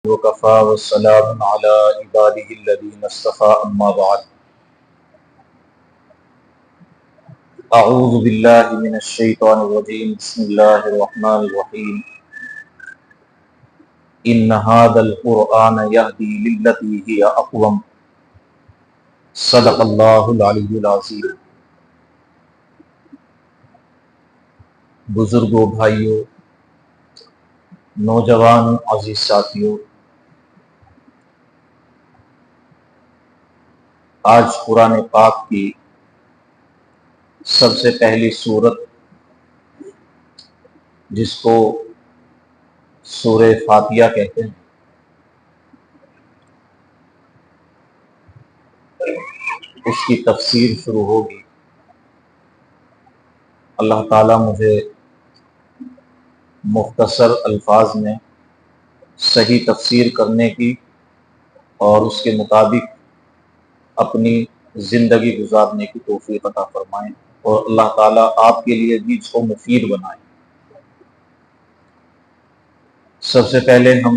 وكفى والسلام على عباده الذين اصطفى أما بعد أعوذ بالله من الشيطان الرجيم بسم الله الرحمن الرحيم إن هذا القرآن يهدي للتي هي أقوم صدق الله العلي العظيم۔ بزرگوں، بھائیوں، نوجوان عزیز ساتھیوں، آج قرآن پاک کی سب سے پہلی سورت جس کو سورہ فاتحہ کہتے ہیں، اس کی تفسیر شروع ہوگی۔ اللہ تعالیٰ مجھے مختصر الفاظ میں صحیح تفسیر کرنے کی اور اس کے مطابق اپنی زندگی گزارنے کی توفیق عطا فرمائیں، اور اللہ تعالیٰ آپ کے لیے بھی اس کو مفید بنائیں۔ سب سے پہلے ہم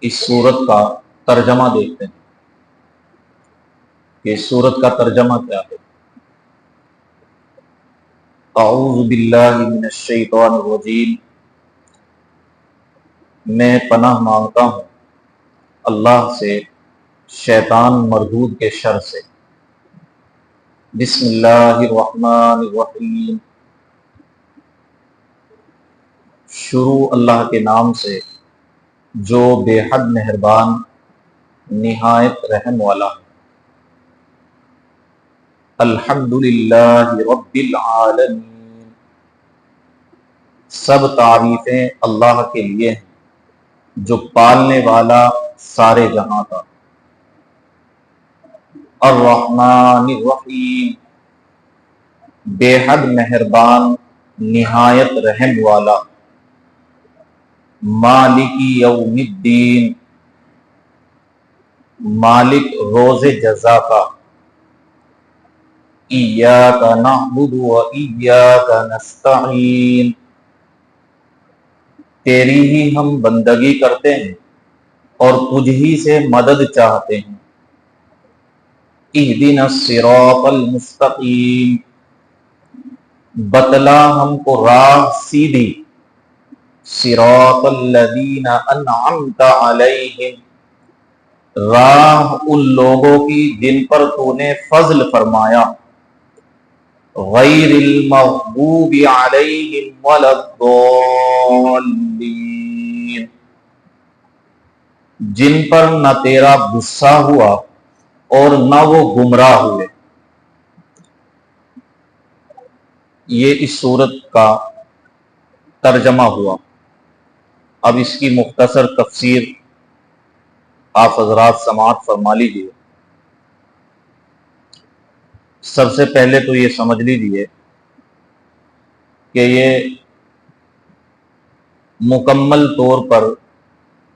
اس سورت کا ترجمہ دیکھتے ہیں کہ اس سورت کا ترجمہ کیا ہے۔ اعوذ باللہ من الشیطان الرجیم، میں پناہ مانگتا ہوں اللہ سے شیطان مردود کے شر سے۔ بسم اللہ الرحمن الرحیم، شروع اللہ کے نام سے جو بے حد مہربان نہایت رحم والا ہے۔ الحمدللہ رب العالمین، سب تعریفیں اللہ کے لیے ہیں جو پالنے والا سارے جہاں کا۔ الرحمن الرحیم، بے حد مہربان نہایت رحم والا۔ مالک یوم الدین، مالک روز جزا کا۔ ایاک نعبد و ایاک نستعین، تیری ہی ہم بندگی کرتے ہیں اور تجھ ہی سے مدد چاہتے ہیں۔ اہدنا الصراط المستقیم، بتلا ہم کو راہ سیدھی۔ صراط الذین انعمت علیہم، راہ ان لوگوں کی جن پر تو نے فضل فرمایا۔ غیر المغضوب علیہم ولا الضالین، جن پر نہ تیرا غصہ ہوا اور نہ وہ گمراہ ہوئے۔ یہ اس سورت کا ترجمہ ہوا۔ اب اس کی مختصر تفسیر آپ حضرات سماعت فرما لیجیے۔ سب سے پہلے تو یہ سمجھ لیجیے کہ یہ مکمل طور پر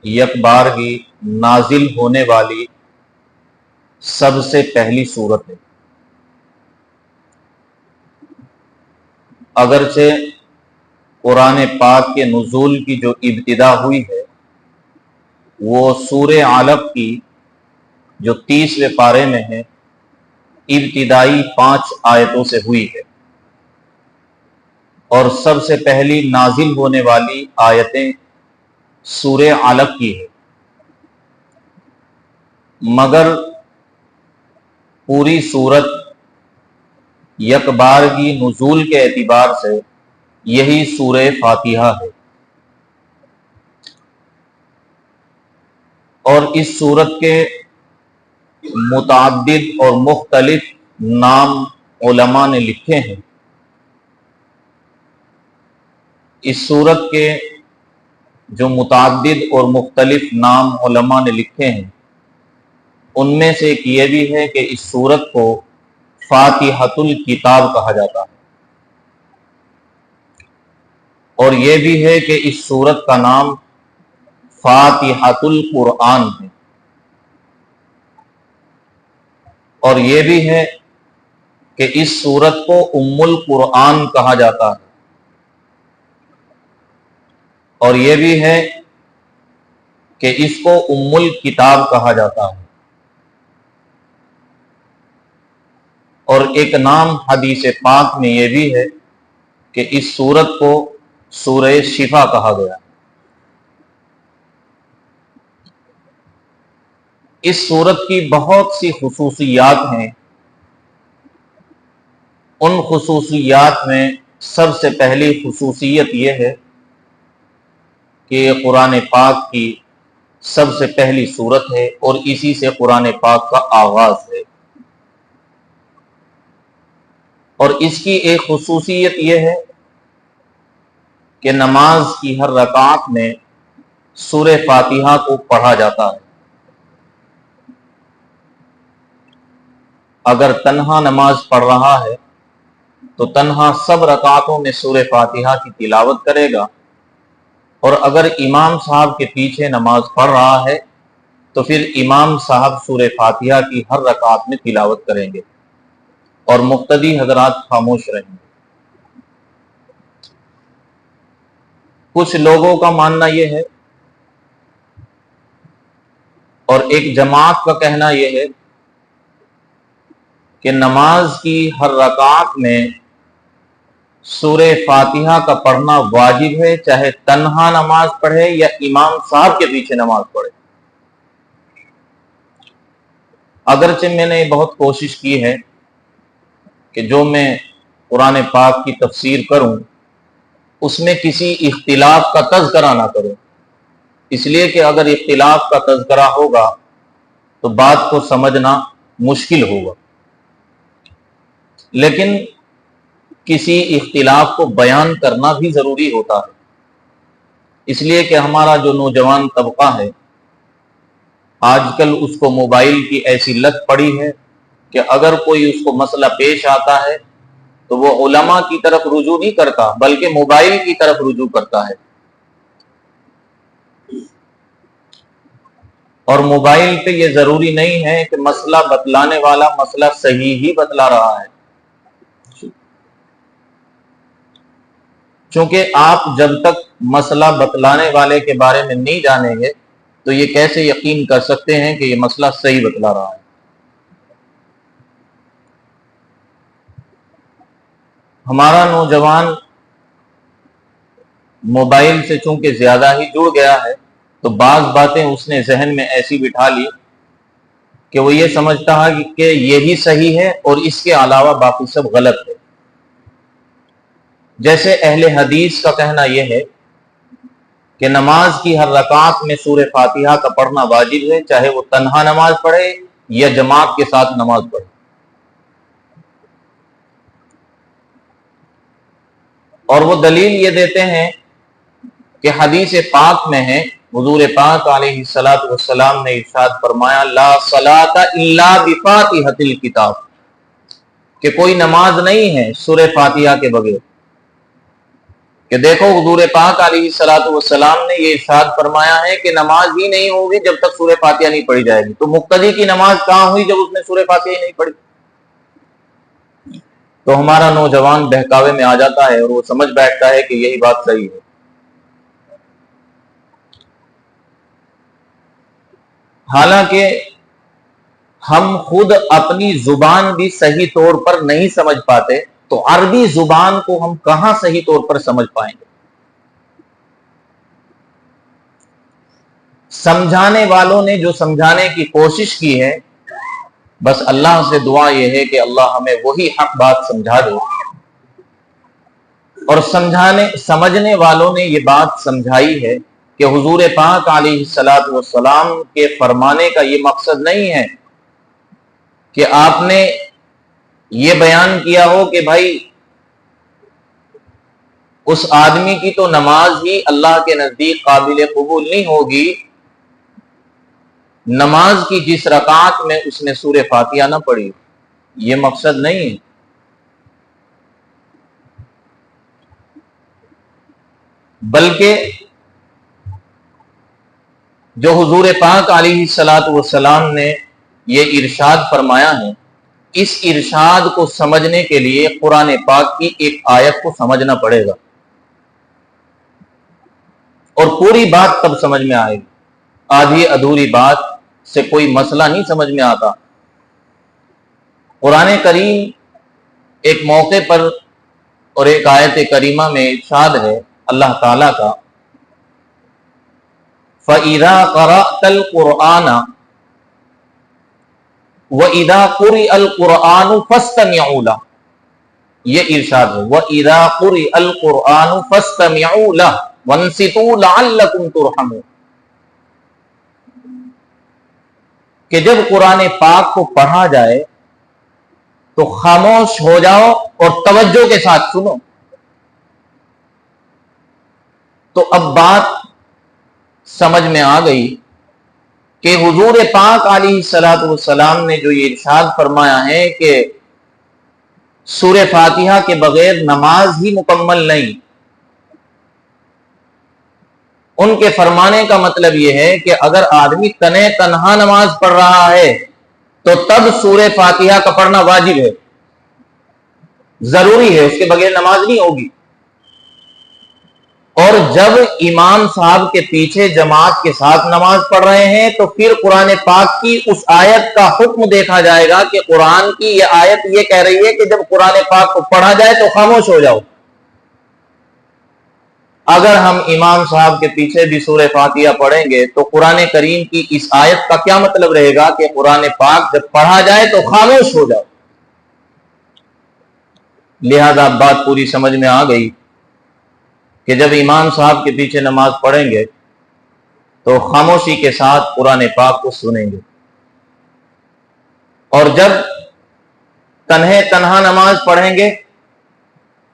یک بار ہی نازل ہونے والی سب سے پہلی سورت ہے۔ اگرچہ قرآن پاک کے نزول کی جو ابتدا ہوئی ہے وہ سورہ علق کی جو 30ویں پارے میں ہے، ابتدائی 5 آیتوں سے ہوئی ہے، اور سب سے پہلی نازل ہونے والی آیتیں سورہ علق کی ہے، مگر پوری سورت یک بارگی نزول کے اعتبار سے یہی سورہ فاتحہ ہے۔ اور اس سورت کے متعدد اور مختلف نام علماء نے لکھے ہیں۔ اس سورت کے جو متعدد اور مختلف نام علماء نے لکھے ہیں، ان میں سے ایک یہ بھی ہے کہ اس سورت کو فاتحۃ الکتاب کہا جاتا ہے، اور یہ بھی ہے کہ اس سورت کا نام فاتحۃ القرآن ہے، اور یہ بھی ہے کہ اس سورت کو ام القرآن کہا جاتا ہے، اور یہ بھی ہے کہ اس کو ام الکتاب کہا جاتا ہے، اور ایک نام حدیث پاک میں یہ بھی ہے کہ اس سورت کو سورہ شفا کہا گیا۔ اس سورت کی بہت سی خصوصیات ہیں، ان خصوصیات میں سب سے پہلی خصوصیت یہ ہے کہ یہ قرآن پاک کی سب سے پہلی سورت ہے اور اسی سے قرآن پاک کا آغاز ہے۔ اور اس کی ایک خصوصیت یہ ہے کہ نماز کی ہر رکعت میں سورہ فاتحہ کو پڑھا جاتا ہے۔ اگر تنہا نماز پڑھ رہا ہے تو تنہا سب رکعتوں میں سورہ فاتحہ کی تلاوت کرے گا، اور اگر امام صاحب کے پیچھے نماز پڑھ رہا ہے تو پھر امام صاحب سورہ فاتحہ کی ہر رکعت میں تلاوت کریں گے اور مقتدی حضرات خاموش رہیں گے۔ کچھ لوگوں کا ماننا یہ ہے اور ایک جماعت کا کہنا یہ ہے کہ نماز کی ہر رکعت میں سورہ فاتحہ کا پڑھنا واجب ہے، چاہے تنہا نماز پڑھے یا امام صاحب کے پیچھے نماز پڑھے۔ اگرچہ میں نے بہت کوشش کی ہے کہ جو میں قرآن پاک کی تفسیر کروں اس میں کسی اختلاف کا تذکرہ نہ کروں، اس لیے کہ اگر اختلاف کا تذکرہ ہوگا تو بات کو سمجھنا مشکل ہوگا، لیکن کسی اختلاف کو بیان کرنا بھی ضروری ہوتا ہے، اس لیے کہ ہمارا جو نوجوان طبقہ ہے آج کل اس کو موبائل کی ایسی لت پڑی ہے کہ اگر کوئی اس کو مسئلہ پیش آتا ہے تو وہ علماء کی طرف رجوع نہیں کرتا بلکہ موبائل کی طرف رجوع کرتا ہے، اور موبائل پہ یہ ضروری نہیں ہے کہ مسئلہ بتلانے والا مسئلہ صحیح ہی بتلا رہا ہے، چونکہ آپ جب تک مسئلہ بتلانے والے کے بارے میں نہیں جانیں گے تو یہ کیسے یقین کر سکتے ہیں کہ یہ مسئلہ صحیح بتلا رہا ہے۔ ہمارا نوجوان موبائل سے چونکہ زیادہ ہی جڑ گیا ہے تو بعض باتیں اس نے ذہن میں ایسی بٹھا لی کہ وہ یہ سمجھتا ہے کہ یہی صحیح ہے اور اس کے علاوہ باقی سب غلط ہے۔ جیسے اہل حدیث کا کہنا یہ ہے کہ نماز کی ہر رکعت میں سورہ فاتحہ کا پڑھنا واجب ہے، چاہے وہ تنہا نماز پڑھے یا جماعت کے ساتھ نماز پڑھے۔ اور وہ دلیل یہ دیتے ہیں کہ حدیث پاک میں ہے، حضور پاک علیہ الصلوۃ والسلام نے ارشاد فرمایا لا صلاۃ الا بفاتحۃ الکتاب، کہ کوئی نماز نہیں ہے سورہ فاتحہ کے بغیر۔ کہ دیکھو حضور پاک علیہ الصلوۃ والسلام نے یہ ارشاد فرمایا ہے کہ نماز ہی نہیں ہوگی جب تک سورہ فاتحہ نہیں پڑھی جائے گی، تو مقتدی کی نماز کہاں ہوئی جب اس نے سورہ فاتحہ ہی نہیں پڑھی؟ تو ہمارا نوجوان بہکاوے میں آ جاتا ہے اور وہ سمجھ بیٹھتا ہے کہ یہی بات صحیح ہے۔ حالانکہ ہم خود اپنی زبان بھی صحیح طور پر نہیں سمجھ پاتے تو عربی زبان کو ہم کہاں صحیح طور پر سمجھ پائیں گے؟ سمجھانے والوں نے جو سمجھانے کی کوشش کی ہے، بس اللہ سے دعا یہ ہے کہ اللہ ہمیں وہی حق بات سمجھا دے، اور سمجھنے والوں نے یہ بات سمجھائی ہے کہ حضور پاک علیہ الصلوۃ والسلام کے فرمانے کا یہ مقصد نہیں ہے کہ آپ نے یہ بیان کیا ہو کہ بھائی اس آدمی کی تو نماز ہی اللہ کے نزدیک قابل قبول نہیں ہوگی، نماز کی جس رکعت میں اس نے سورہ فاتحہ نہ پڑھی، یہ مقصد نہیں ہے۔ بلکہ جو حضور پاک علیہ الصلوۃ والسلام نے یہ ارشاد فرمایا ہے، اس ارشاد کو سمجھنے کے لیے قرآن پاک کی ایک آیت کو سمجھنا پڑے گا اور پوری بات تب سمجھ میں آئے گی۔ آدھی ادھوری بات سے کوئی مسئلہ نہیں سمجھ میں آتا۔ قرآن کریم ایک موقع پر اور ایک آیت کریمہ میں ارشاد ہے اللہ تعالیٰ کا، فَإِذَا قَرَأْتَ الْقُرْآنَ وَإِذَا قُرِئَ الْقُرْآنُ فَاسْتَمِعُوا لَهُ، یہ ارشاد ہے وَإِذَا قُرِئَ الْقُرْآنُ فَاسْتَمِعُوا لَهُ وَانصِتُوا لَعَلَّكُمْ تُرْحَمُونَ، کہ جب قرآن پاک کو پڑھا جائے تو خاموش ہو جاؤ اور توجہ کے ساتھ سنو۔ تو اب بات سمجھ میں آ گئی کہ حضور پاک علیہ الصلوۃ والسلام نے جو یہ ارشاد فرمایا ہے کہ سورہ فاتحہ کے بغیر نماز ہی مکمل نہیں، ان کے فرمانے کا مطلب یہ ہے کہ اگر آدمی تنہا نماز پڑھ رہا ہے تو تب سورہ فاتحہ کا پڑھنا واجب ہے، ضروری ہے، اس کے بغیر نماز نہیں ہوگی۔ اور جب امام صاحب کے پیچھے جماعت کے ساتھ نماز پڑھ رہے ہیں تو پھر قرآن پاک کی اس آیت کا حکم دیکھا جائے گا کہ قرآن کی یہ آیت یہ کہہ رہی ہے کہ جب قرآن پاک کو پڑھا جائے تو خاموش ہو جاؤ۔ اگر ہم امام صاحب کے پیچھے بھی سورہ فاتحہ پڑھیں گے تو قرآن کریم کی اس آیت کا کیا مطلب رہے گا کہ قرآن پاک جب پڑھا جائے تو خاموش ہو جاؤ۔ لہذا بات پوری سمجھ میں آ گئی کہ جب امام صاحب کے پیچھے نماز پڑھیں گے تو خاموشی کے ساتھ قرآن پاک کو سنیں گے، اور جب تنہا نماز پڑھیں گے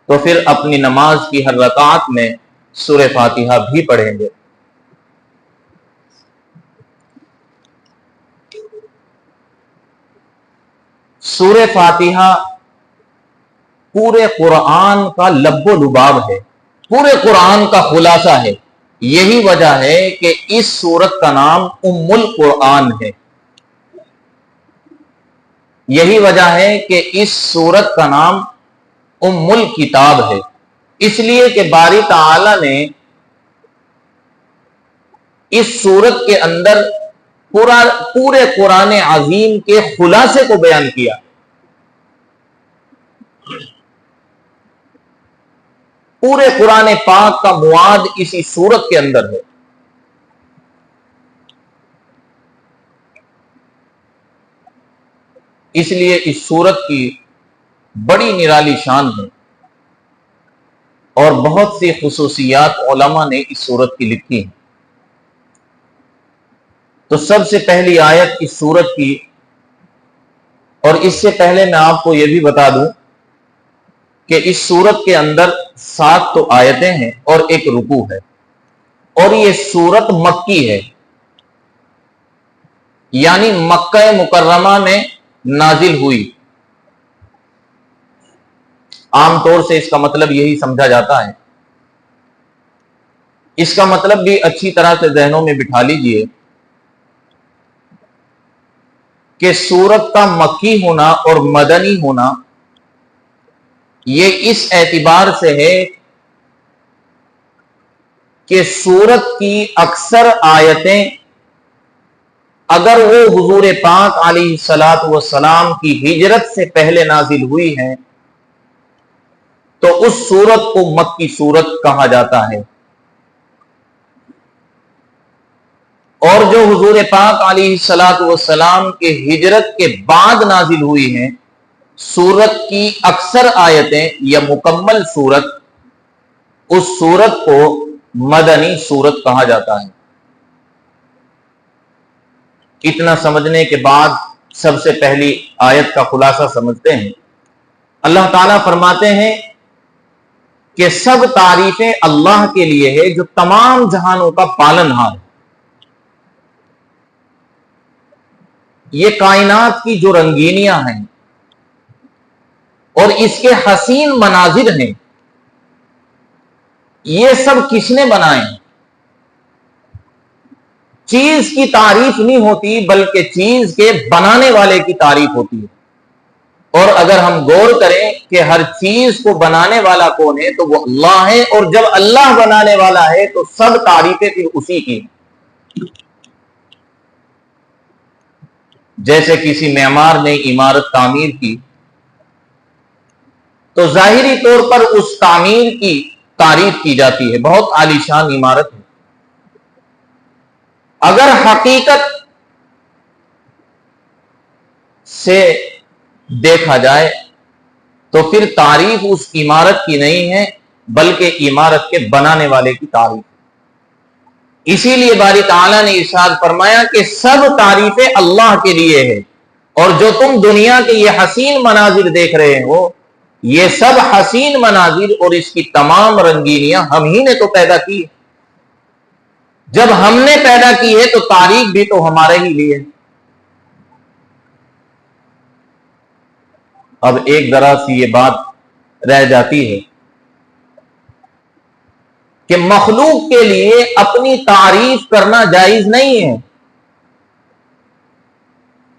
تو پھر اپنی نماز کی ہر رکعت میں سورہ فاتحہ بھی پڑھیں گے۔ سورہ فاتحہ پورے قرآن کا لب و لباب ہے، پورے قرآن کا خلاصہ ہے۔ یہی وجہ ہے کہ اس سورت کا نام ام القرآن ہے، یہی وجہ ہے کہ اس سورت کا نام ام الکتاب ہے، اس لیے کہ باری تعالی نے اس سورت کے اندر پورے قرآن عظیم کے خلاصے کو بیان کیا۔ پورے قرآن پاک کا مواد اسی سورت کے اندر ہے۔ اس لیے اس سورت کی بڑی نرالی شان ہے اور بہت سی خصوصیات علماء نے اس سورت کی لکھی ہیں۔ تو سب سے پہلی آیت اس سورت کی، اور اس سے پہلے میں آپ کو یہ بھی بتا دوں کہ اس سورت کے اندر 7 تو آیتیں ہیں اور ایک رکوع ہے، اور یہ سورت مکی ہے، یعنی مکہ مکرمہ میں نازل ہوئی۔ عام طور سے اس کا مطلب یہی سمجھا جاتا ہے۔ اس کا مطلب بھی اچھی طرح سے ذہنوں میں بٹھا لیجئے کہ سورت کا مکی ہونا اور مدنی ہونا یہ اس اعتبار سے ہے کہ سورت کی اکثر آیتیں اگر وہ حضور پاک علیہ الصلوۃ والسلام کی ہجرت سے پہلے نازل ہوئی ہیں تو اس سورت کو مکی سورت کہا جاتا ہے، اور جو حضور پاک علیہ الصلوۃ والسلام کے ہجرت کے بعد نازل ہوئی ہیں سورت کی اکثر آیتیں یا مکمل سورت، اس سورت کو مدنی سورت کہا جاتا ہے۔ اتنا سمجھنے کے بعد سب سے پہلی آیت کا خلاصہ سمجھتے ہیں۔ اللہ تعالیٰ فرماتے ہیں کہ سب تعریفیں اللہ کے لیے ہے جو تمام جہانوں کا پالنہار ہے۔ یہ کائنات کی جو رنگینیاں ہیں اور اس کے حسین مناظر ہیں یہ سب کس نے بنائے؟ چیز کی تعریف نہیں ہوتی بلکہ چیز کے بنانے والے کی تعریف ہوتی ہے، اور اگر ہم غور کریں کہ ہر چیز کو بنانے والا کون ہے تو وہ اللہ ہے، اور جب اللہ بنانے والا ہے تو سب تعریفیں پھر اسی کی۔ جیسے کسی معمار نے عمارت تعمیر کی تو ظاہری طور پر اس تعمیر کی تعریف کی جاتی ہے، بہت عالیشان عمارت ہے۔ اگر حقیقت سے دیکھا جائے تو پھر تعریف اس عمارت کی نہیں ہے بلکہ عمارت کے بنانے والے کی تعریف۔ اسی لیے باری تعالیٰ نے ارشاد فرمایا کہ سب تعریفیں اللہ کے لیے ہے، اور جو تم دنیا کے یہ حسین مناظر دیکھ رہے ہو، یہ سب حسین مناظر اور اس کی تمام رنگینیاں ہم ہی نے تو پیدا کی۔ جب ہم نے پیدا کی ہے تو تعریف بھی تو ہمارے ہی لیے۔ اب ایک ذرا سی یہ بات رہ جاتی ہے کہ مخلوق کے لیے اپنی تعریف کرنا جائز نہیں ہے۔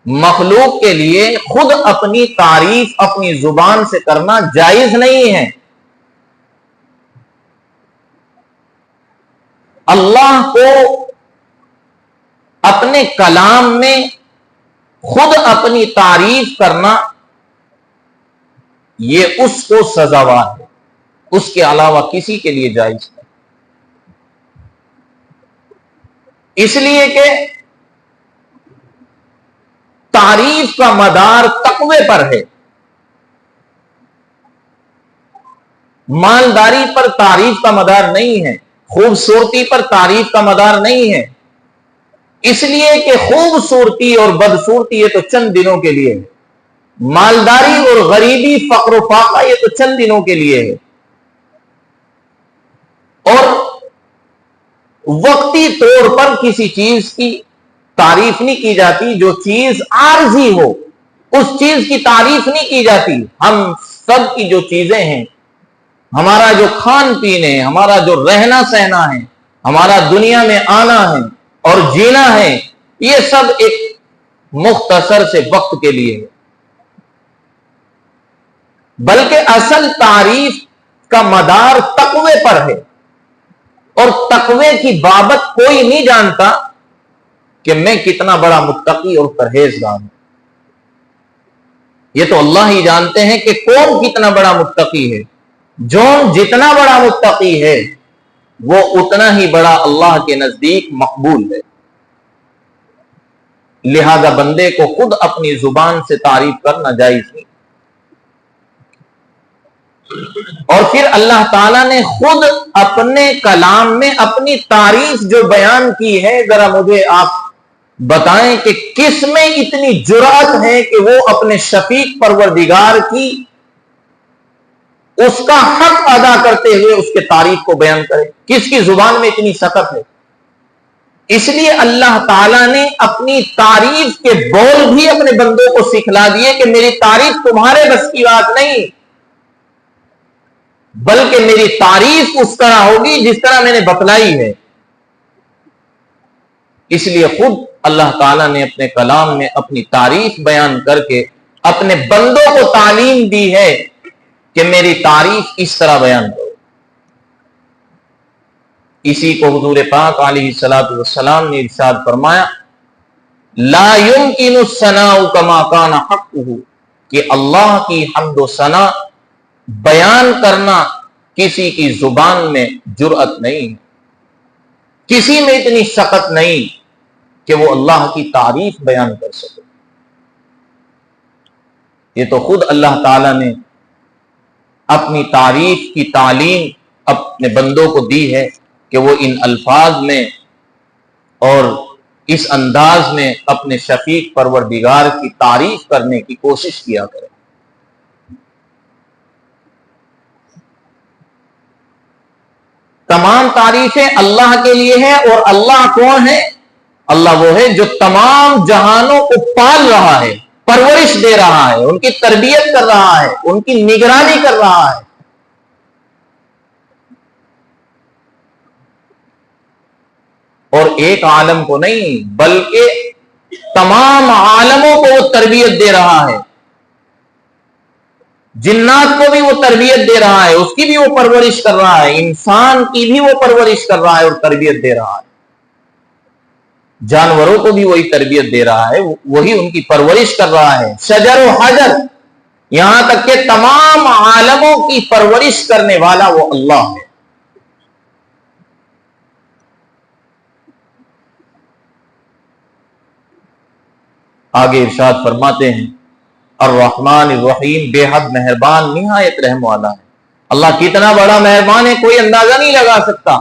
مخلوق کے لیے خود اپنی تعریف اپنی زبان سے کرنا جائز نہیں ہے۔ اللہ کو اپنے کلام میں خود اپنی تعریف کرنا یہ اس کو سزاوار ہے، اس کے علاوہ کسی کے لیے جائز نہیں۔ اس لیے کہ تعریف کا مدار تقوی پر ہے، مالداری پر تعریف کا مدار نہیں ہے، خوبصورتی پر تعریف کا مدار نہیں ہے۔ اس لیے کہ خوبصورتی اور بدصورتی یہ تو چند دنوں کے لیے ہے، مالداری اور غریبی فقر و فاقہ یہ تو چند دنوں کے لیے ہے، اور وقتی طور پر کسی چیز کی تعریف نہیں کی جاتی۔ جو چیز عارضی ہو اس چیز کی تعریف نہیں کی جاتی۔ ہم سب کی جو چیزیں ہیں، ہمارا جو کھان پین ہے، ہمارا جو رہنا سہنا ہے، ہمارا دنیا میں آنا ہے اور جینا ہے، یہ سب ایک مختصر سے وقت کے لیے ہے، بلکہ اصل تعریف کا مدار تقوی پر ہے، اور تقوی کی بابت کوئی نہیں جانتا کہ میں کتنا بڑا متقی اور پرہیزگار ہوں۔ یہ تو اللہ ہی جانتے ہیں کہ کون کتنا بڑا متقی ہے۔ جو جتنا بڑا متقی ہے وہ اتنا ہی بڑا اللہ کے نزدیک مقبول ہے۔ لہذا بندے کو خود اپنی زبان سے تعریف کرنا جائز نہیں۔ اور پھر اللہ تعالیٰ نے خود اپنے کلام میں اپنی تعریف جو بیان کی ہے، ذرا مجھے آپ بتائیں کہ کس میں اتنی جرأت ہے کہ وہ اپنے شفیق پروردگار کی اس کا حق ادا کرتے ہوئے اس کے تعریف کو بیان کرے؟ کس کی زبان میں اتنی سخت ہے؟ اس لیے اللہ تعالیٰ نے اپنی تعریف کے بول بھی اپنے بندوں کو سکھلا دیے کہ میری تعریف تمہارے بس کی بات نہیں، بلکہ میری تعریف اس طرح ہوگی جس طرح میں نے بتلائی ہے۔ اس لیے خود اللہ تعالیٰ نے اپنے کلام میں اپنی تعریف بیان کر کے اپنے بندوں کو تعلیم دی ہے کہ میری تعریف اس طرح بیان کرو۔ اسی کو حضور پاک علیہ الصلوۃ والسلام نے ارشاد فرمایا، لا يمكن الثناء كما كان حقه، کہ اللہ کی حمد و ثنا بیان کرنا کسی کی زبان میں جرأت نہیں، کسی میں اتنی سخت نہیں کہ وہ اللہ کی تعریف بیان کر سکے۔ یہ تو خود اللہ تعالیٰ نے اپنی تعریف کی تعلیم اپنے بندوں کو دی ہے کہ وہ ان الفاظ میں اور اس انداز میں اپنے شفیق پروردگار کی تعریف کرنے کی کوشش کیا کرے۔ تمام تعریفیں اللہ کے لیے ہیں، اور اللہ کون ہے؟ اللہ وہ ہے جو تمام جہانوں کو پال رہا ہے، پرورش دے رہا ہے، ان کی تربیت کر رہا ہے، ان کی نگرانی کر رہا ہے۔ اور ایک عالم کو نہیں بلکہ تمام عالموں کو وہ تربیت دے رہا ہے، جنات کو بھی وہ تربیت دے رہا ہے، اس کی بھی وہ پرورش کر رہا ہے، انسان کی بھی وہ پرورش کر رہا ہے اور تربیت دے رہا ہے۔ جانوروں کو بھی وہی تربیت دے رہا ہے، وہی ان کی پرورش کر رہا ہے، شجر و حجر، یہاں تک کہ تمام عالموں کی پرورش کرنے والا وہ اللہ ہے۔ آگے ارشاد فرماتے ہیں الرحمن الرحیم، بے حد مہربان، نہایت رحم والا ہے۔ اللہ کتنا بڑا مہربان ہے، کوئی اندازہ نہیں لگا سکتا۔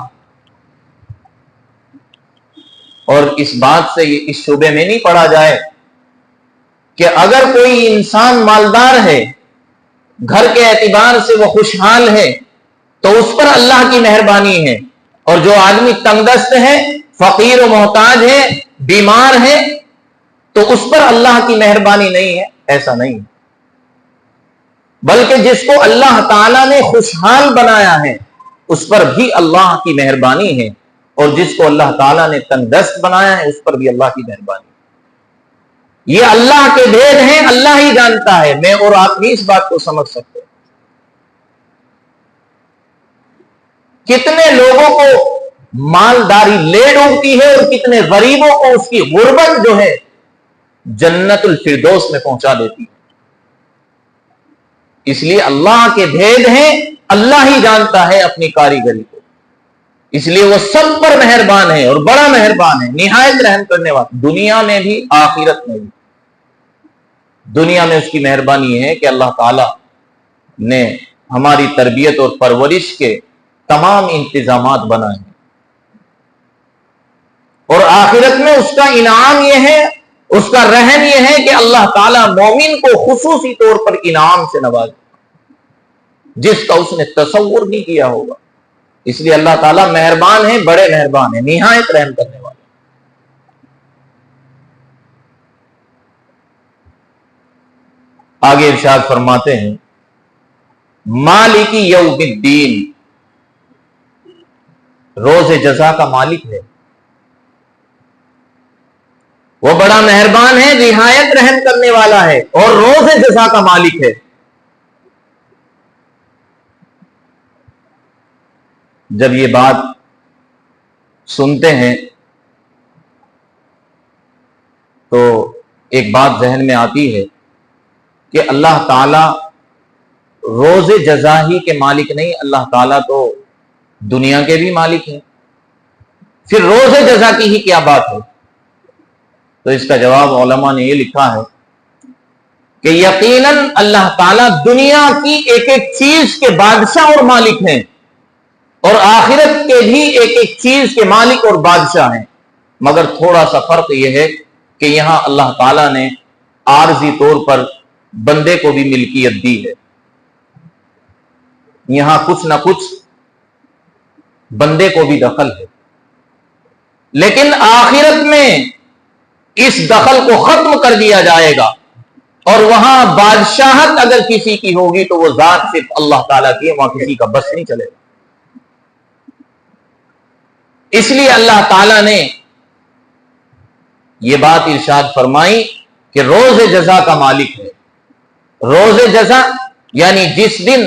اور اس بات سے اس شعبے میں نہیں پڑھا جائے کہ اگر کوئی انسان مالدار ہے، گھر کے اعتبار سے وہ خوشحال ہے، تو اس پر اللہ کی مہربانی ہے، اور جو آدمی تنگ دست ہے، فقیر و محتاج ہے، بیمار ہے، تو اس پر اللہ کی مہربانی نہیں ہے، ایسا نہیں ہے۔ بلکہ جس کو اللہ تعالیٰ نے خوشحال بنایا ہے اس پر بھی اللہ کی مہربانی ہے، اور جس کو اللہ تعالیٰ نے تنگ دست بنایا ہے اس پر بھی اللہ کی مہربانی ہے۔ یہ اللہ کے بھید ہیں، اللہ ہی جانتا ہے، میں اور آپ نہیں اس بات کو سمجھ سکتے۔ کتنے لوگوں کو مالداری لے ڈوبتی ہے اور کتنے غریبوں کو اس کی غربت جو ہے جنت الفردوس میں پہنچا دیتی ہے۔ اس لیے اللہ کے بھید ہیں، اللہ ہی جانتا ہے اپنی کاریگری کو، اس لیے وہ سب پر مہربان ہے اور بڑا مہربان ہے، نہایت رحم کرنے والا، دنیا میں بھی آخرت میں بھی۔ دنیا میں اس کی مہربانی ہے کہ اللہ تعالی نے ہماری تربیت اور پرورش کے تمام انتظامات بنائے ہیں، اور آخرت میں اس کا انعام یہ ہے، اس کا رحم یہ ہے کہ اللہ تعالیٰ مومن کو خصوصی طور پر انعام سے نوازے جس کا اس نے تصور نہیں کیا ہوگا۔ اس لیے اللہ تعالیٰ مہربان ہے، بڑے مہربان ہے، نہایت رحم کرنے والے۔ آگے ارشاد فرماتے ہیں مالک یوم الدین، روز جزا کا مالک ہے، وہ بڑا مہربان ہے، نہایت رحم کرنے والا ہے، اور روز جزا کا مالک ہے۔ جب یہ بات سنتے ہیں تو ایک بات ذہن میں آتی ہے کہ اللہ تعالی روز جزا ہی کے مالک نہیں، اللہ تعالیٰ تو دنیا کے بھی مالک ہیں، پھر روز جزا کی ہی کیا بات ہے؟ تو اس کا جواب علماء نے یہ لکھا ہے کہ یقیناً اللہ تعالیٰ دنیا کی ایک ایک چیز کے بادشاہ اور مالک ہیں، اور آخرت کے بھی ایک ایک چیز کے مالک اور بادشاہ ہیں، مگر تھوڑا سا فرق یہ ہے کہ یہاں اللہ تعالیٰ نے عارضی طور پر بندے کو بھی ملکیت دی ہے، یہاں کچھ نہ کچھ بندے کو بھی دخل ہے، لیکن آخرت میں اس دخل کو ختم کر دیا جائے گا، اور وہاں بادشاہت اگر کسی کی ہوگی تو وہ ذات صرف اللہ تعالیٰ کی ہے، وہاں کسی کا بس نہیں چلے گا۔ اس لیے اللہ تعالیٰ نے یہ بات ارشاد فرمائی کہ روز جزا کا مالک ہے۔ روز جزا یعنی جس دن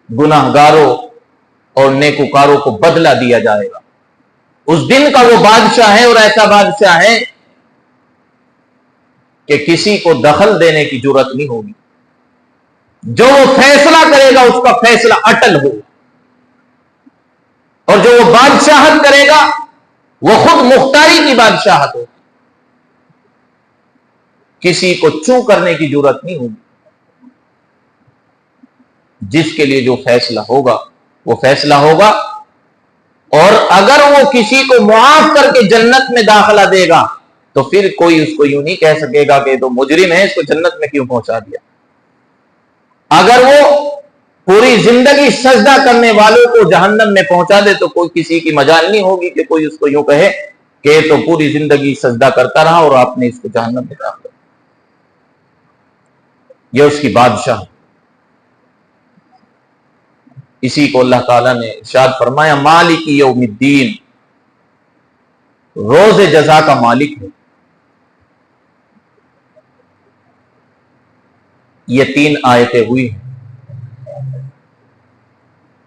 گناہگاروں اور نیکوکاروں کو بدلہ دیا جائے گا، اس دن کا وہ بادشاہ ہے، اور ایسا بادشاہ ہے کہ کسی کو دخل دینے کی جرات نہیں ہوگی، جو وہ فیصلہ کرے گا اس کا فیصلہ اٹل ہوگا، اور جو وہ بادشاہت کرے گا وہ خود مختاری کی بادشاہت ہوگی، کسی کو چوں کرنے کی جرات نہیں ہوگی، جس کے لیے جو فیصلہ ہوگا وہ فیصلہ ہوگا، اور اگر وہ کسی کو معاف کر کے جنت میں داخلہ دے گا تو پھر کوئی اس کو یوں نہیں کہہ سکے گا کہ تو مجرم ہے، اس کو جنت میں کیوں پہنچا دیا۔ اگر وہ پوری زندگی سجدہ کرنے والوں کو جہنم میں پہنچا دے تو کوئی کسی کی مجال نہیں ہوگی کہ کوئی اس کو یوں کہے کہ تو پوری زندگی سجدہ کرتا رہا اور آپ نے اس کو جہنم میں داخل کیا۔ یہ اس کی بادشاہ، اسی کو اللہ تعالیٰ نے ارشاد فرمایا مالک یوم الدین، روز جزا کا مالک ہے۔ یہ 3 آیتیں ہوئی ہیں،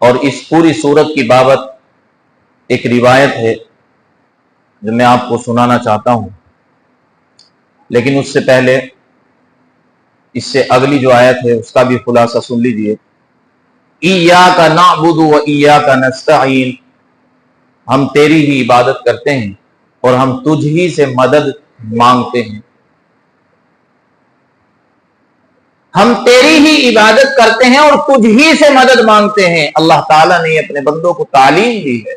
اور اس پوری سورت کی بابت ایک روایت ہے جو میں آپ کو سنانا چاہتا ہوں، لیکن اس سے پہلے اس سے اگلی جو آیت ہے اس کا بھی خلاصہ سن لیجئے۔ ایاک نعبد و ایاک نستعین، ہم تیری ہی عبادت کرتے ہیں اور ہم تجھ ہی سے مدد مانگتے ہیں۔ ہم تیری ہی عبادت کرتے ہیں اور تجھ ہی سے مدد مانگتے ہیں۔ اللہ تعالیٰ نے اپنے بندوں کو تعلیم دی ہے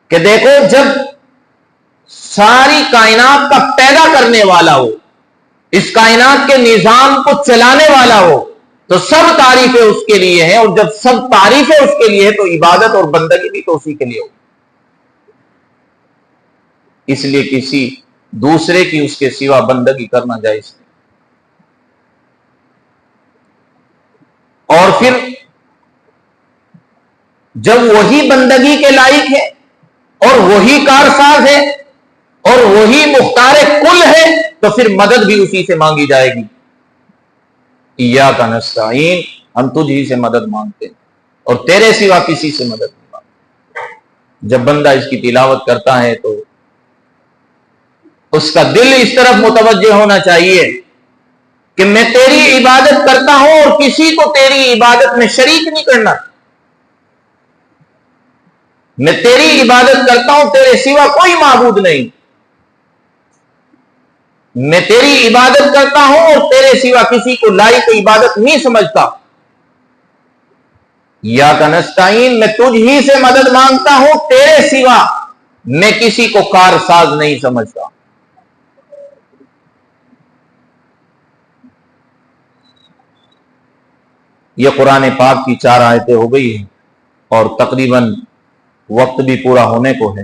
کہ دیکھو، جب ساری کائنات کا پیدا کرنے والا ہو، اس کائنات کے نظام کو چلانے والا ہو، تو سب تعریفیں اس کے لیے ہیں، اور جب سب تعریفیں اس کے لیے ہے تو عبادت اور بندگی بھی تو اسی کے لیے ہو۔ اس لیے کسی دوسرے کی اس کے سوا بندگی کرنا جائز نہیں۔ اور پھر جب وہی بندگی کے لائق ہے اور وہی کارساز ہے اور وہی مختار کل ہے، تو پھر مدد بھی اسی سے مانگی جائے گی۔ ایاک نستعین، ہم تجھ ہی سے مدد مانگتے ہیں اور تیرے سوا کسی سے مدد نہیں مانگتے۔ جب بندہ اس کی تلاوت کرتا ہے تو اس کا دل اس طرف متوجہ ہونا چاہیے کہ میں تیری عبادت کرتا ہوں اور کسی کو تیری عبادت میں شریک نہیں کرنا۔ میں تیری عبادت کرتا ہوں، تیرے سوا کوئی معبود نہیں۔ میں تیری عبادت کرتا ہوں اور تیرے سوا کسی کو لائق عبادت نہیں سمجھتا۔ ایاک نستعین، میں تجھ ہی سے مدد مانگتا ہوں، تیرے سوا میں کسی کو کارساز نہیں سمجھتا۔ یہ قرآن پاک کی 4 آیتیں ہو گئی ہیں اور تقریباً وقت بھی پورا ہونے کو ہے،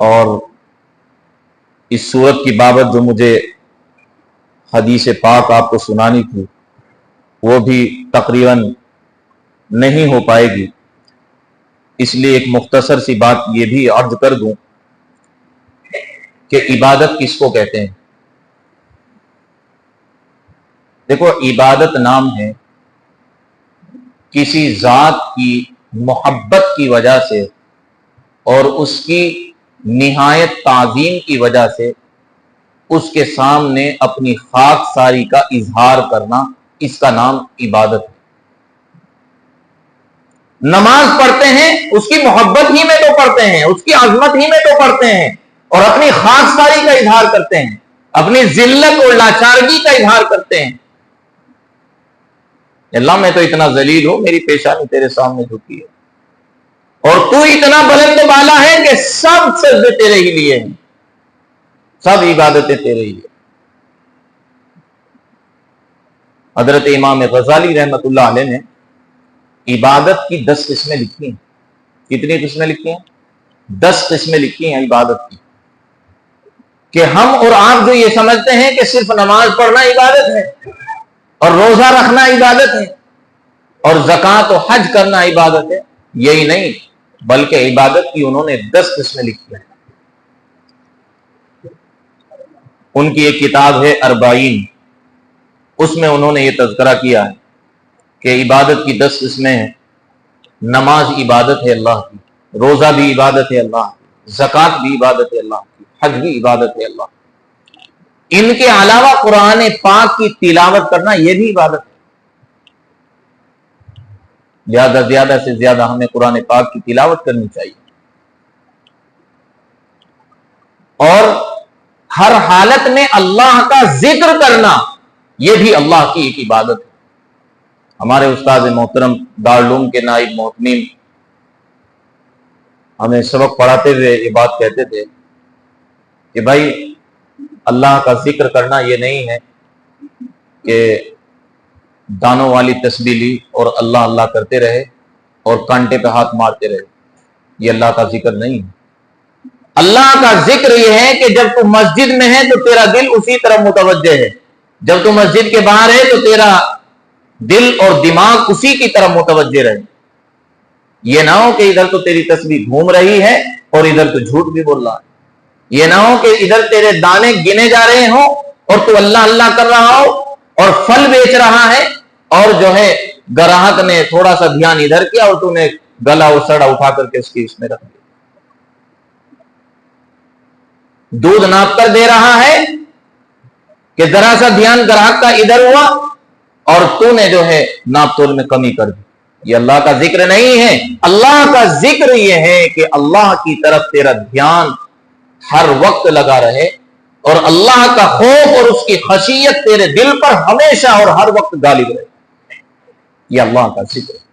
اور اس سورت کی بابت جو مجھے حدیث پاک آپ کو سنانی تھی وہ بھی تقریباً نہیں ہو پائے گی، اس لیے ایک مختصر سی بات یہ بھی عرض کر دوں کہ عبادت کس کو کہتے ہیں۔ دیکھو، عبادت نام ہے کسی ذات کی محبت کی وجہ سے اور اس کی نہایت تعظیم کی وجہ سے اس کے سامنے اپنی خاک ساری کا اظہار کرنا، اس کا نام عبادت ہے۔ نماز پڑھتے ہیں اس کی محبت ہی میں تو پڑھتے ہیں، اس کی عظمت ہی میں تو پڑھتے ہیں، اور اپنی خاک ساری کا اظہار کرتے ہیں، اپنی ذلت اور لاچارگی کا اظہار کرتے ہیں۔ اللہ، میں تو اتنا ذلیل ہوں، میری پیشانی تیرے سامنے جھکی ہے، اور تو اتنا بلند و بالا ہے کہ سب سجدے تیرے ہی لیے ہیں، سب عبادتیں تیرے ہی ہیں۔ حضرت امام غزالی رحمت اللہ علیہ نے عبادت کی 10 قسمیں لکھی ہیں۔ کتنی قسمیں لکھی ہیں؟ 10 قسمیں لکھی ہیں عبادت کی، کہ ہم اور آپ جو یہ سمجھتے ہیں کہ صرف نماز پڑھنا عبادت ہے اور روزہ رکھنا عبادت ہے اور زکوٰۃ و حج کرنا عبادت ہے، یہی نہیں، بلکہ عبادت کی انہوں نے 10 قسمیں لکھی ہیں۔ ان کی ایک کتاب ہے 40، اس میں انہوں نے یہ تذکرہ کیا ہے کہ عبادت کی 10 قسمیں ہیں۔ نماز عبادت ہے اللہ کی، روزہ بھی عبادت ہے اللہ کی، زکوٰۃ بھی عبادت ہے اللہ کی، حج بھی عبادت ہے اللہ کی۔ ان کے علاوہ قرآن پاک کی تلاوت کرنا یہ بھی عبادت ہے۔ زیادہ سے زیادہ ہمیں قرآن پاک کی تلاوت کرنی چاہیے، اور ہر حالت میں اللہ کا ذکر کرنا یہ بھی اللہ کی ایک عبادت ہے۔ ہمارے استاد محترم دارالعلوم کے نائب محتمیم ہمیں سبق پڑھاتے ہوئے یہ بات کہتے تھے کہ بھائی، اللہ کا ذکر کرنا یہ نہیں ہے کہ دانوں والی تسبیح لی اور اللہ اللہ کرتے رہے اور کانٹے پہ ہاتھ مارتے رہے، یہ اللہ کا ذکر نہیں ہے۔ اللہ کا ذکر یہ ہے کہ جب تو مسجد میں ہے تو تیرا دل اسی طرف متوجہ ہے، جب تو مسجد کے باہر ہے تو تیرا دل اور دماغ اسی کی طرف متوجہ رہے۔ یہ نہ ہو کہ ادھر تو تیری تسبیح گھوم رہی ہے اور ادھر تو جھوٹ بھی بول رہا ہے، یہ نہ ہو کہ ادھر تیرے دانے گنے جا رہے ہوں اور تو اللہ اللہ کر رہا ہو اور پھل بیچ رہا ہے، اور جو ہے گراہک نے تھوڑا سا دھیان ادھر کیا اور تو نے گلا اور سڑا اٹھا کر کے اس میں رکھ دیا۔ دودھ ناپ کر دے رہا ہے کہ ذرا سا دھیان گراہک کا ادھر ہوا اور تو نے جو ہے ناپ تول میں کمی کر دی. یہ اللہ کا ذکر نہیں ہے. اللہ کا ذکر یہ ہے کہ اللہ کی طرف تیرا دھیان ہر وقت لگا رہے اور اللہ کا خوف اور اس کی خشیت تیرے دل پر ہمیشہ اور ہر وقت غالب رہے. یہ اللہ کا ذکر ہے.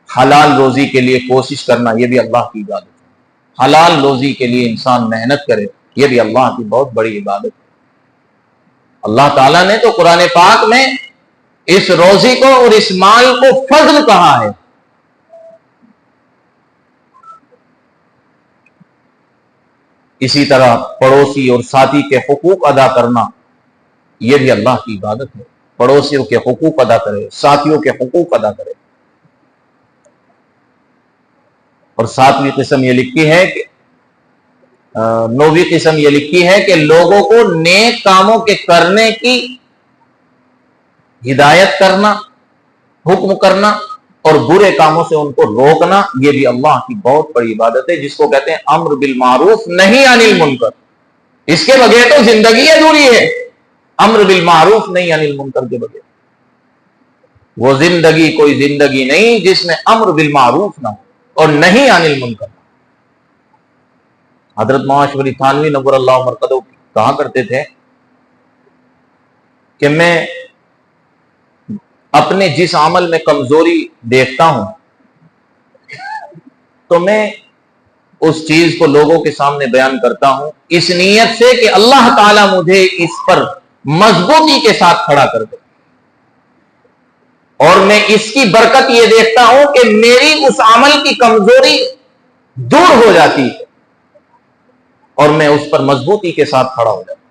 حلال روزی کے لیے کوشش کرنا یہ بھی اللہ کی عبادت ہے. حلال روزی کے لیے انسان محنت کرے یہ بھی اللہ کی بہت بڑی عبادت ہے. اللہ تعالیٰ نے تو قرآن پاک میں اس روزی کو اور اس مال کو فضل کہا ہے. اسی طرح پڑوسی اور ساتھی کے حقوق ادا کرنا یہ بھی اللہ کی عبادت ہے. پڑوسیوں کے حقوق ادا کرے, ساتھیوں کے حقوق ادا کرے. اور ساتویں قسم یہ لکھی ہے کہ نویں قسم یہ لکھی ہے کہ لوگوں کو نیک کاموں کے کرنے کی ہدایت کرنا, حکم کرنا اور برے کاموں سے ان کو روکنا یہ بھی اللہ کی بہت بڑی عبادت ہے, جس کو کہتے ہیں امر بالمعروف نہی عن المنکر. اس کے بغیر تو زندگی ادھوری ہے. امر بالمعروف نہی عن المنکر کے بغیر وہ زندگی کوئی زندگی نہیں جس میں امر بالمعروف نہ ہو اور نہی عن المنکر. حضرت مولانا اشرف علی تھانوی نور اللہ مرقدہ کہا کرتے تھے کہ میں اپنے جس عمل میں کمزوری دیکھتا ہوں تو میں اس چیز کو لوگوں کے سامنے بیان کرتا ہوں اس نیت سے کہ اللہ تعالیٰ مجھے اس پر مضبوطی کے ساتھ کھڑا کر دے, اور میں اس کی برکت یہ دیکھتا ہوں کہ میری اس عمل کی کمزوری دور ہو جاتی ہے اور میں اس پر مضبوطی کے ساتھ کھڑا ہو جاتا ہوں.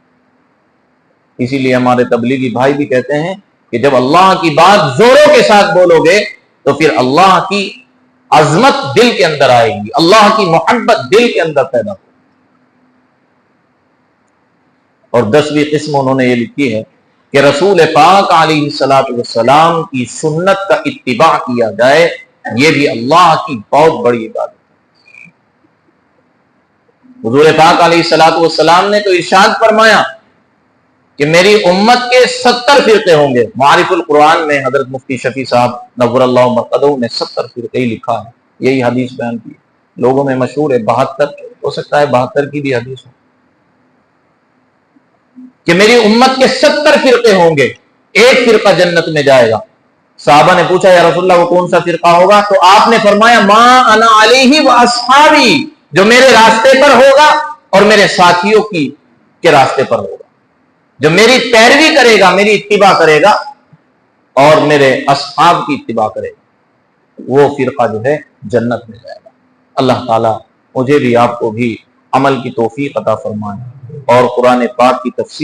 اسی لیے ہمارے تبلیغی بھائی بھی کہتے ہیں کہ جب اللہ کی بات زوروں کے ساتھ بولو گے تو پھر اللہ کی عظمت دل کے اندر آئے گی, اللہ کی محبت دل کے اندر پیدا ہوگی. اور 10ویں قسم انہوں نے یہ لکھی ہے کہ رسول پاک علیہ الصلوۃ والسلام کی سنت کا اتباع کیا جائے یہ بھی اللہ کی بہت بڑی عبادت ہے. حضور پاک علیہ الصلوۃ والسلام نے تو ارشاد فرمایا کہ میری امت کے 70 فرقے ہوں گے. معارف القرآن میں حضرت مفتی شفیع صاحب نور اللہ مرقدہ نے 70 فرقے ہی لکھا ہے, یہی حدیث بیان کی. لوگوں میں مشہور ہے 72, ہو سکتا ہے 72 کی بھی حدیث ہو کہ میری امت کے 70 فرقے ہوں گے, ایک فرقہ جنت میں جائے گا. صحابہ نے پوچھا یا رسول اللہ وہ کون سا فرقہ ہوگا؟ تو آپ نے فرمایا ما انا علیہ واصحابی, جو میرے راستے پر ہوگا اور میرے ساتھیوں کے راستے پر ہوگا, جو میری پیروی کرے گا, میری اتباع کرے گا اور میرے اصحاب کی اتباع کرے گا, وہ فرقہ جو ہے جنت میں جائے گا. اللہ تعالیٰ مجھے بھی آپ کو بھی عمل کی توفیق عطا فرمائے اور قرآن پاک کی تفسیر